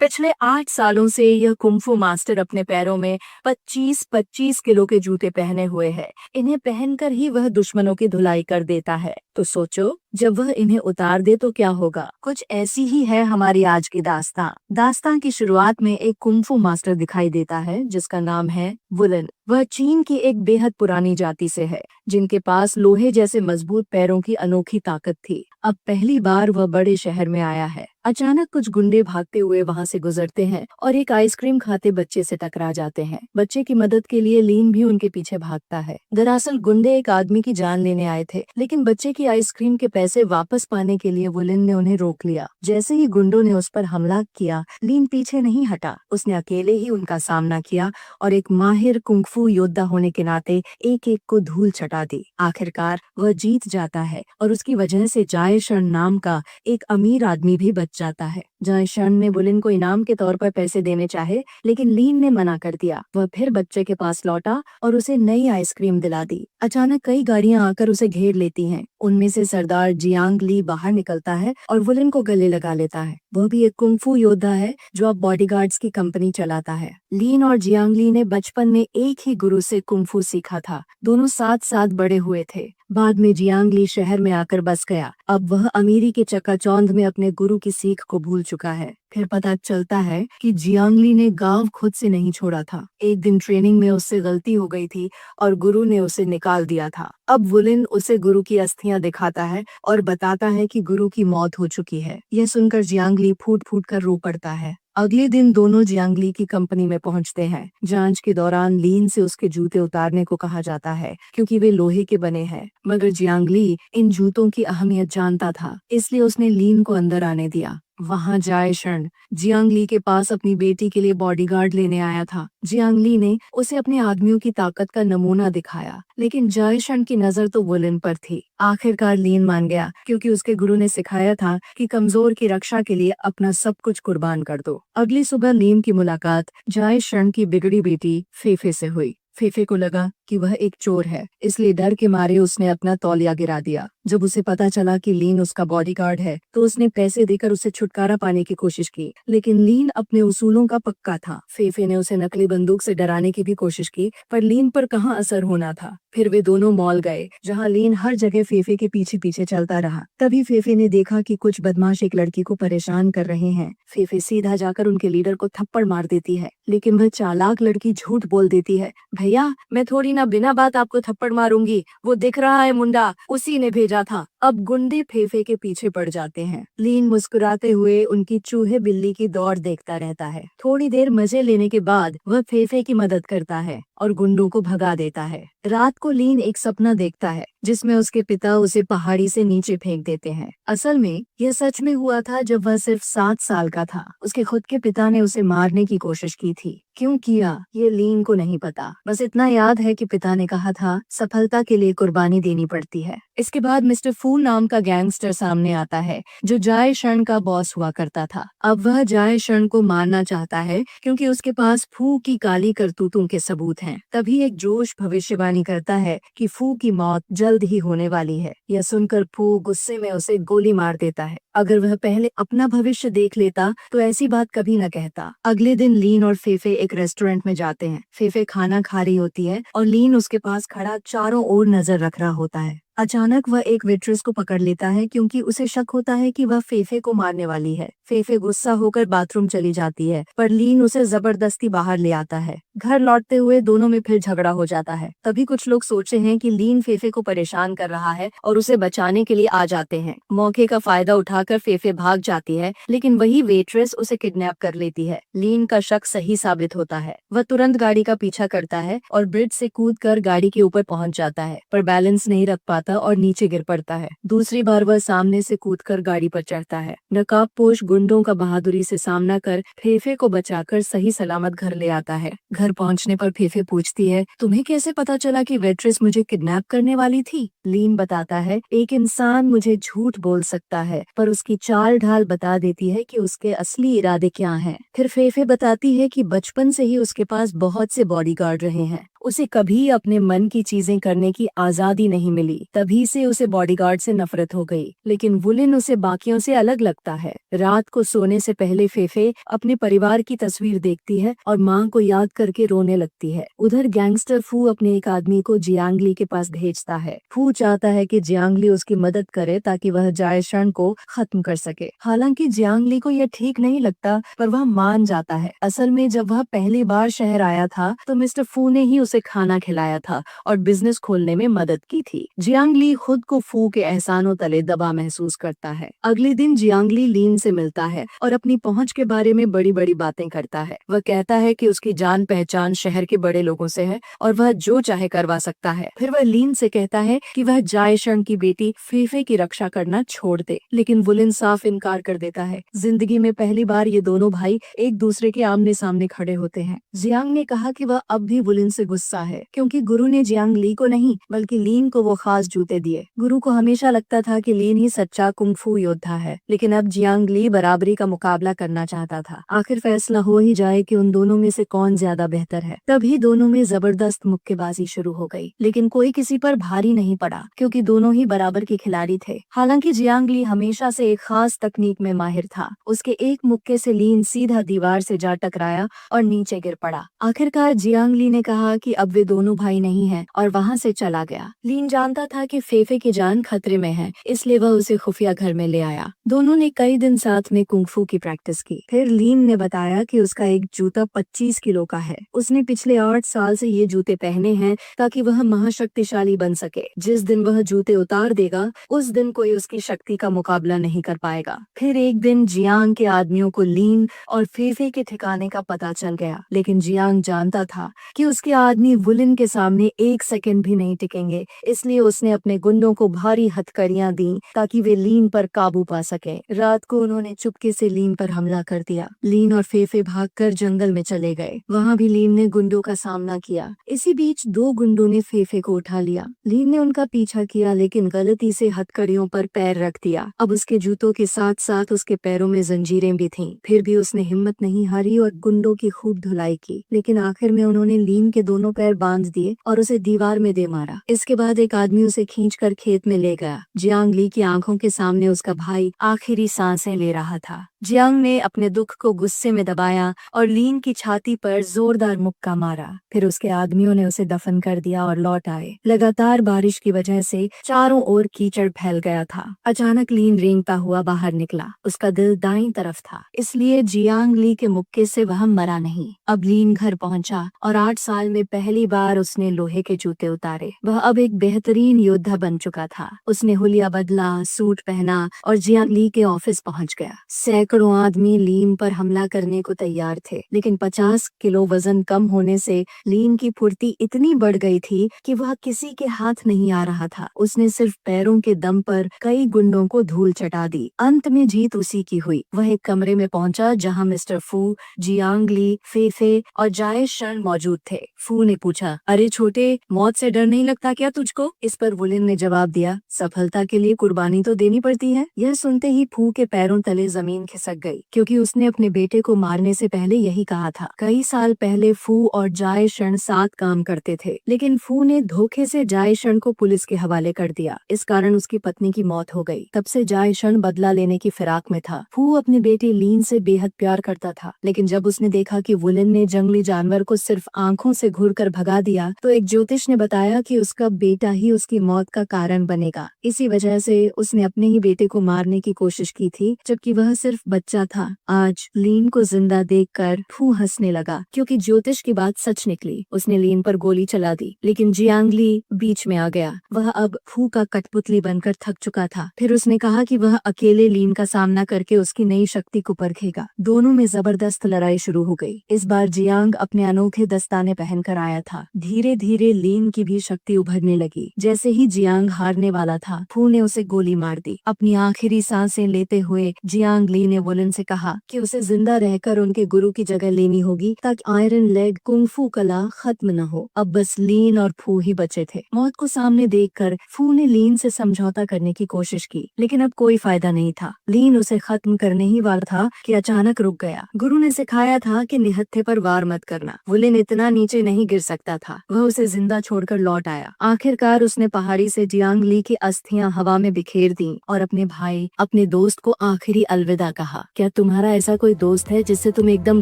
पिछले 8 सालों से यह कुंफू मास्टर अपने पैरों में 25-25 किलो के जूते पहने हुए है। इन्हें पहनकर ही वह दुश्मनों की धुलाई कर देता है। तो सोचो, जब वह इन्हें उतार दे तो क्या होगा। कुछ ऐसी ही है हमारी आज की दास्तां। दास्तां की शुरुआत में एक कुंफू मास्टर दिखाई देता है जिसका नाम है वुलन। वह चीन की एक बेहद पुरानी जाति से है जिनके पास लोहे जैसे मजबूत पैरों की अनोखी ताकत थी। अब पहली बार वह बड़े शहर में आया है। अचानक कुछ गुंडे भागते हुए वहां से गुजरते हैं और एक आइसक्रीम खाते बच्चे से टकरा जाते हैं। बच्चे की मदद के लिए लीन भी उनके पीछे भागता है। दरअसल गुंडे एक आदमी की जान लेने आए थे, लेकिन बच्चे की आइसक्रीम के पैसे वापस पाने के लिए वुलन ने उन्हें रोक लिया। जैसे ही गुंडों ने उस पर हमला किया, लीन पीछे नहीं हटा। उसने अकेले ही उनका सामना किया और एक माहिर कुंफू योद्धा होने के नाते एक एक को धूल चटा दी। आखिरकार वह जीत जाता है और उसकी वजह से जाए शरण नाम का एक अमीर आदमी भी बच जाता है। जाए शरण ने वुलन को इनाम के तौर पर पैसे देने चाहे, लेकिन लीन ने मना कर दिया। वह फिर बच्चे के पास लौटा और उसे नई आइसक्रीम दिला दी। अचानक कई गाड़ियां आकर उसे घेर लेती हैं। उनमें से सरदार जियांग ली बाहर निकलता है और वुलन को गले लगा लेता है। वह भी एक कुंफू योद्धा है जो अब बॉडीगार्ड्स की कंपनी चलाता है। लीन और जियांग ली ने बचपन में एक ही गुरु से कुंफू सीखा था। दोनों साथ साथ बड़े हुए थे। बाद में जियांग ली शहर में आकर बस गया। अब वह अमीरी के चकाचौंध में अपने गुरु की सीख को भूल चुका है। फिर पता चलता है कि जियांग ली ने गांव खुद से नहीं छोड़ा था। एक दिन ट्रेनिंग में उससे गलती हो गई थी और गुरु ने उसे निकाल दिया था। अब वुलन उसे गुरु की अस्थियां दिखाता है और बताता है कि गुरु की मौत हो चुकी है। यह सुनकर जियांग ली फूट फूट कर रो पड़ता है। अगले दिन दोनों जियांग ली की कंपनी में पहुंचते हैं। जांच के दौरान लीन से उसके जूते उतारने को कहा जाता है क्योंकि वे लोहे के बने हैं, मगर जियांग ली इन जूतों की अहमियत जानता था, इसलिए उसने लीन को अंदर आने दिया। वहां जाए शरण जियांग ली के पास अपनी बेटी के लिए बॉडीगार्ड लेने आया था। जियांग ली ने उसे अपने आदमियों की ताकत का नमूना दिखाया, लेकिन जाए शरण की नजर तो वुलन पर थी। आखिरकार लीन मान गया क्योंकि उसके गुरु ने सिखाया था कि कमजोर की रक्षा के लिए अपना सब कुछ कुर्बान कर दो। अगली सुबह लीन की मुलाकात जाए शरण की बिगड़ी बेटी फेफे से हुई। फेफे को लगा कि वह एक चोर है, इसलिए डर के मारे उसने अपना तौलिया गिरा दिया। जब उसे पता चला कि लीन उसका बॉडीगार्ड है तो उसने पैसे देकर उसे छुटकारा पाने की कोशिश की, लेकिन लीन अपने उसूलों का पक्का था। फेफे ने उसे नकली बंदूक से डराने की भी कोशिश की, पर लीन पर कहाँ असर होना था। फिर वे दोनों मॉल गए जहाँ लीन हर जगह फेफे के पीछे पीछे चलता रहा। तभी फेफे ने देखा कि कुछ बदमाश एक लड़की को परेशान कर रहे हैं। फेफे सीधा जाकर उनके लीडर को थप्पड़ मार देती है, लेकिन वह चालाक लड़की झूठ बोल देती है। भैया, मैं थोड़ी ना बिना बात आपको थप्पड़ मारूंगी, वो दिख रहा है मुंडा, उसी ने भेजा था। अब गुंडे फेफे के पीछे पड़ जाते हैं। लीन मुस्कुराते हुए उनकी चूहे बिल्ली की दौड़ देखता रहता है। थोड़ी देर मजे लेने के बाद वह फेफे की मदद करता है और गुंडों को भगा देता है। रात को लीन एक सपना देखता है जिसमें उसके पिता उसे पहाड़ी से नीचे फेंक देते हैं। असल में यह सच में हुआ था जब वह सिर्फ 7 साल का था। उसके खुद के पिता ने उसे मारने की कोशिश की थी। क्यों किया ये लीन को नहीं पता, बस इतना याद है कि पिता ने कहा था सफलता के लिए कुर्बानी देनी पड़ती है। इसके बाद मिस्टर फू नाम का गैंगस्टर सामने आता है जो जाए शरण का बॉस हुआ करता था। अब वह जाए शरण को मारना चाहता है क्योंकि उसके पास फू की काली करतूतों के सबूत हैं। तभी एक जोश भविष्यवाणी करता है कि फू की मौत जल्द ही होने वाली है। यह सुनकर फू गुस्से में उसे गोली मार देता है। अगर वह पहले अपना भविष्य देख लेता तो ऐसी बात कभी न कहता। अगले दिन लीन और फेफे एक रेस्टोरेंट में जाते हैं। फेफे खाना खा रही होती है और लीन उसके पास खड़ा चारों ओर नजर रख रहा होता है। अचानक वह एक वेट्रेस को पकड़ लेता है क्योंकि उसे शक होता है कि वह फेफे को मारने वाली है। फेफे गुस्सा होकर बाथरूम चली जाती है, पर लीन उसे जबरदस्ती बाहर ले आता है। घर लौटते हुए दोनों में फिर झगड़ा हो जाता है। तभी कुछ लोग सोचते हैं कि लीन फेफे को परेशान कर रहा है और उसे बचाने के लिए आ जाते हैं। मौके का फायदा उठाकर फेफे भाग जाती है, लेकिन वही वेट्रेस उसे किडनैप कर लेती है। लीन का शक सही साबित होता है। वह तुरंत गाड़ी का पीछा करता है और ब्रिज से कूदकर गाड़ी के ऊपर पहुंच जाता है, पर बैलेंस नहीं रख पाता और नीचे गिर पड़ता है। दूसरी बार वह सामने से कूदकर गाड़ी पर चढ़ता है। नकाबपोश गुंडों का बहादुरी से सामना कर फेफे को बचाकर सही सलामत घर ले आता है। घर पहुंचने पर फेफे पूछती है, तुम्हें कैसे पता चला कि वेट्रेस मुझे किडनैप करने वाली थी? लीन बताता है, एक इंसान मुझे झूठ बोल सकता है पर उसकी चाल ढाल बता देती है कि उसके असली इरादे क्या हैं। फिर फेफे बताती है कि बचपन से ही उसके पास बहुत से बॉडीगार्ड रहे हैं, उसे कभी अपने मन की चीजें करने की आजादी नहीं मिली, तभी से उसे बॉडीगार्ड से नफरत हो गई। लेकिन वुलिन उसे बाकियों से अलग लगता है। रात को सोने से पहले फेफे अपने परिवार की तस्वीर देखती है और माँ को याद करके रोने लगती है। उधर गैंगस्टर फू अपने एक आदमी को जियांगली के पास भेजता है। फू चाहता है कि जियांगली उसकी मदद करे ताकि वह जायशरण को खत्म कर सके। हालांकि जियांगली को यह ठीक नहीं लगता पर वह मान जाता है। असल में जब वह पहली बार शहर आया था तो मिस्टर फू ने ही उसे खाना खिलाया था और बिजनेस खोलने में मदद की थी। जियांगली खुद को फू के एहसानों तले दबा महसूस करता है। अगले दिन जियांगली लीन से मिलता है और अपनी पहुंच के बारे में बड़ी बड़ी बातें करता है। वह कहता है कि उसकी जान पहचान शहर के बड़े लोगों से है और वह जो चाहे करवा सकता है। फिर वह लीन से कहता है कि वह जायशरण की बेटी फेफे की रक्षा करना छोड़ दे, लेकिन वुलिन साफ इनकार कर देता है। जिंदगी में पहली बार ये दोनों भाई एक दूसरे के आमने सामने खड़े होते हैं। जियांग ने कहा कि वह अब भी वुलिन से गुस्सा है क्योंकि गुरु ने जियांग ली को नहीं बल्कि लीन को वो खास जूते दिए। गुरु को हमेशा लगता था कि लीन ही सच्चा कुंफू योद्धा है, लेकिन अब जियांग ली बराबरी का मुकाबला करना चाहता था। आखिर फैसला हो ही जाए कि उन दोनों में से कौन ज्यादा बेहतर है। तभी दोनों में जबरदस्त मुक्केबाजी शुरू हो गई, लेकिन कोई किसी पर भारी नहीं पड़ा क्योंकि दोनों ही बराबर के खिलाड़ी थे। हालांकि जियांग ली हमेशा से एक खास तकनीक में माहिर था। उसके एक मुक्के से लीन सीधा दीवार से जा टकराया और नीचे गिर पड़ा। आखिरकार जियांग ली ने कहा कि अब वे दोनों भाई नहीं हैं और वहां से चला गया। लीन जानता था कि फेफे की जान खतरे में है, इसलिए वह उसे खुफिया घर में ले आया। दोनों ने कई दिन साथ में कुंफू की प्रैक्टिस की। फिर लीन ने बताया कि उसका एक जूता 25 किलो का है। उसने पिछले 8 साल से ये जूते पहने हैं ताकि वह महाशक्तिशाली बन सके। जिस दिन वह जूते उतार देगा उस दिन कोई उसकी शक्ति का मुकाबला नहीं कर पाएगा। फिर एक दिन जियांग के आदमियों को लीन और फेफे के ठिकाने का पता चल गया, लेकिन जियांग जानता था कि उसके आदमी वुलिन के सामने एक सेकंड भी नहीं टिकेंगे, इसलिए उसने अपने गुंडों को भारी हथकड़ियां दी ताकि वे लीन पर काबू पा सके। रात को उन्होंने चुपके से लीन पर हमला कर दिया। लीन और फेफे भागकर जंगल में चले गए। वहां भी लीन ने गुंडों का सामना किया। इसी बीच 2 गुंडों ने फेफे को उठा लिया। लीन ने उनका पीछा किया लेकिन गलती से हथकड़ियों पर पैर रख दिया। अब उसके जूतों के साथ साथ उसके पैरों में जंजीरें भी थीं। फिर भी उसने हिम्मत नहीं हारी और गुंडों की खूब धुलाई की, लेकिन आखिर में उन्होंने लीन के दोनों पैर बांध दिए और उसे दीवार में दे मारा। इसके बाद एक आदमी उसे खींचकर खेत में ले गया। जियांग ली की आंखों के सामने उसका भाई आखिरी सांसें ले रहा था। जियांग ने अपने दुख को गुस्से में दबाया और लीन की छाती पर जोरदार मुक्का मारा। फिर उसके आदमियों ने उसे दफन कर दिया और लौट आए। लगातार बारिश की वजह से चारों ओर कीचड़ फैल गया था। अचानक लीन रेंगता हुआ बाहर निकला। उसका दिल दाईं तरफ था, इसलिए जियांग ली के मुक्के से वह मरा नहीं। अब लीन घर पहुंचा और 8 साल में पहली बार उसने लोहे के जूते उतारे। वह अब एक बेहतरीन योद्धा बन चुका था। उसने हुलिया बदला, सूट पहना और जियांग ली के ऑफिस पहुंच गया। सैकड़ों आदमी लीन पर हमला करने को तैयार थे, लेकिन 50 किलो वजन कम होने से लीन की फुर्ती इतनी बढ़ गई थी कि वह किसी के हाथ नहीं आ रहा था। उसने सिर्फ पैरों के दम पर कई गुंडों को धूल चटा दी। अंत में जीत उसी की हुई। वह एक कमरे में पहुंचा जहां मिस्टर फू, जियांग ली, फेफे और जायशरण मौजूद थे। फू ने पूछा, अरे छोटे, मौत से डर नहीं लगता क्या तुझको? इस पर वुलिन ने जवाब दिया, सफलता के लिए कुर्बानी तो देनी पड़ती है। यह सुनते ही फू के पैरों तले जमीन खिसक गई, क्योंकि उसने अपने बेटे को मारने से पहले यही कहा था। कई साल पहले फू और जायशरण साथ काम करते थे, लेकिन फू ने धोखे से जायशरण को पुलिस के हवाले कर दिया। इस कारण उसकी पत्नी की मौत हो गई। तब से जायशरण बदला लेने की फिराक में था। फू अपने बेटे लीन से बेहद प्यार करता था, लेकिन जब उसने देखा कि वुलिन ने जंगली जानवर को सिर्फ आंखों से घूरकर भगा दिया, तो एक ज्योतिष ने बताया कि उसका बेटा ही उसकी मौत का कारण बनेगा। इसी वजह से उसने अपने ही बेटे को मारने की कोशिश की थी, जबकि वह सिर्फ बच्चा था। आज लीन को जिंदा देखकर फू हंसने लगा, क्योंकि ज्योतिष की बात सच निकली। उसने लीन पर गोली चला दी, लेकिन जियांग ली बीच में आ गया। वह अब फू का कठपुतली बनकर थक चुका था। फिर उसने कहा कि वह अकेले लीन का सामना करके उसकी नई शक्ति को परखेगा। दोनों में जबरदस्त लड़ाई शुरू हो गई। इस बार जियांग अपने अनोखे दस्ताने पहनकर आया था। धीरे धीरे लीन की भी शक्ति उभरने लगी। जैसे ही जियांग हारने वाला था, फू ने उसे गोली मार दी। अपनी आखिरी सांसें लेते हुए जियांग ली ने वुलिन से कहा कि उसे जिंदा रहकर उनके गुरु की जगह लेनी होगी ताकि आयरन लेग कुंफू कला खत्म न हो। अब बस लीन और फू ही बचे थे। मौत को सामने देख देखकर फू ने लीन से समझौता करने की कोशिश की, लेकिन अब कोई फायदा नहीं था। लीन उसे खत्म करने ही वाला था कि अचानक रुक गया। गुरु ने सिखाया था कि निहत्थे पर वार मत करना। वुलिन इतना नीचे नहीं गिर सकता था। वह उसे जिंदा छोड़कर लौट आया। आखिरकार उसने पहाड़ी से जियांग ली की अस्थियां हवा में बिखेर दी और अपने भाई, अपने दोस्त को आखिरी अलविदा कहा। क्या तुम्हारा ऐसा कोई दोस्त है जिससे तुम एकदम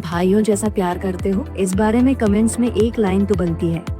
भाइयों जैसा प्यार करते हो? इस बारे में कमेंट्स में एक लाइन तो बनती है।